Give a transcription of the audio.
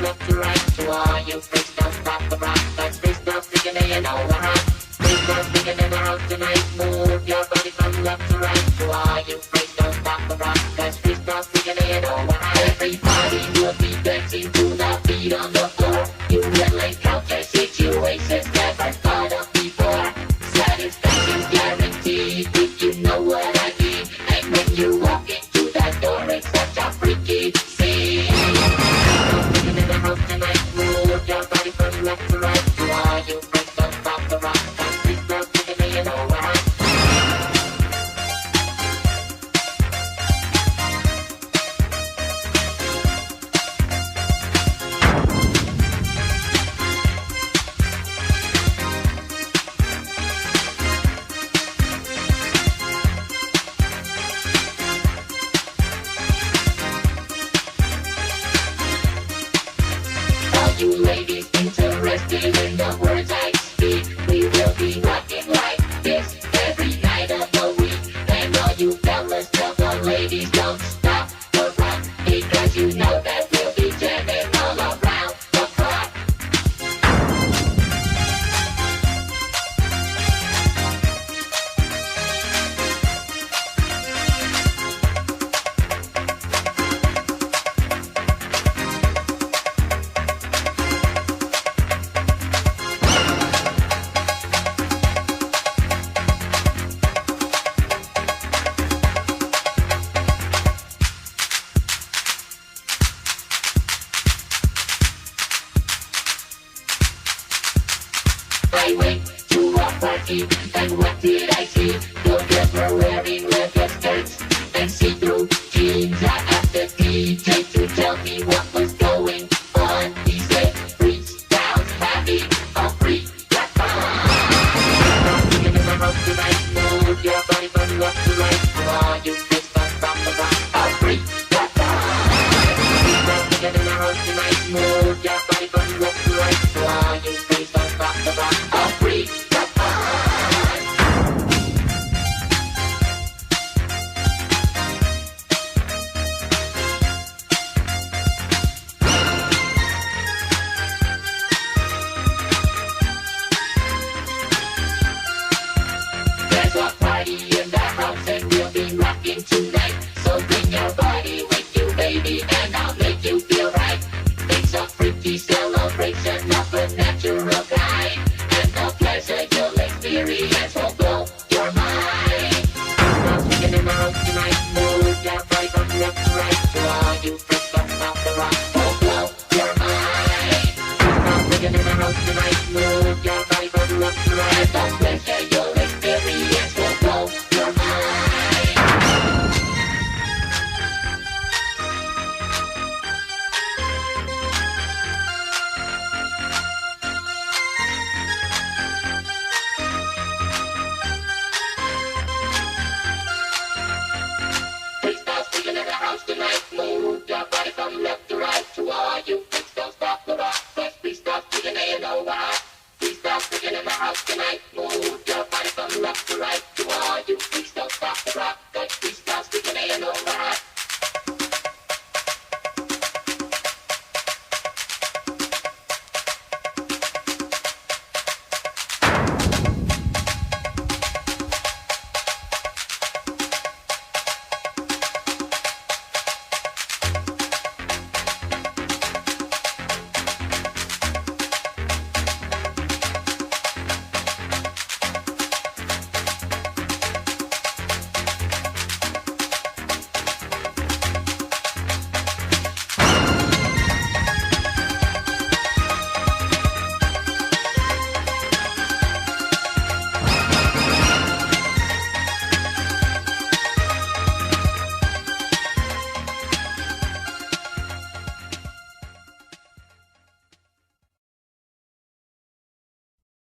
left to right. To all you freaks, don't stop the rock. That's freaks, don't freaking laying over hot. Freaks, don't freaking in the house tonight. Move your body from left to right. To all you freaks, don't stop the rock. That's freaks, don't freaking laying over hot. Everybody will be dancing to the beat on the floor. You will encounter situations never thought of before. Satisfaction's guaranteed if you know what I mean. And when you walk into that door, it's such a freaky scene. Don't in the house tonight. Move your body from left to right. To all you freaks, don't stop the rock. That's freaks, don't freaking laying over hot. You ladies interested in the words I speak, we will be rocking like this every night of the week. And all you fellas, tell the ladies don't stop the rock, because you know that we'll be jamming all around the clock. I went to a party, and what did I see? The girls were wearing leather skirts and see-through jeans. I asked the DJ to tell me what was going on. He said, freestyle's having a free-a-thon. In the house tonight, move your body from left to right. Oh, you bitch, don't stop the rock. A free-a-thon. In the house tonight, move your body from left to right. Oh, you bitch, don't stop the rock. There's a party in the house and we'll be rocking tonight. So bring your body with you, baby, and I'll make you feel right. It's a freaky celebration of a natural kind, and the pleasure you'll experience will blow your mind. I'm speaking in the house tonight. Move your body from left to right. To all you freaks, don't stop the rock. Will blow your mind. I'm speaking in the house tonight. Move your body from left to right.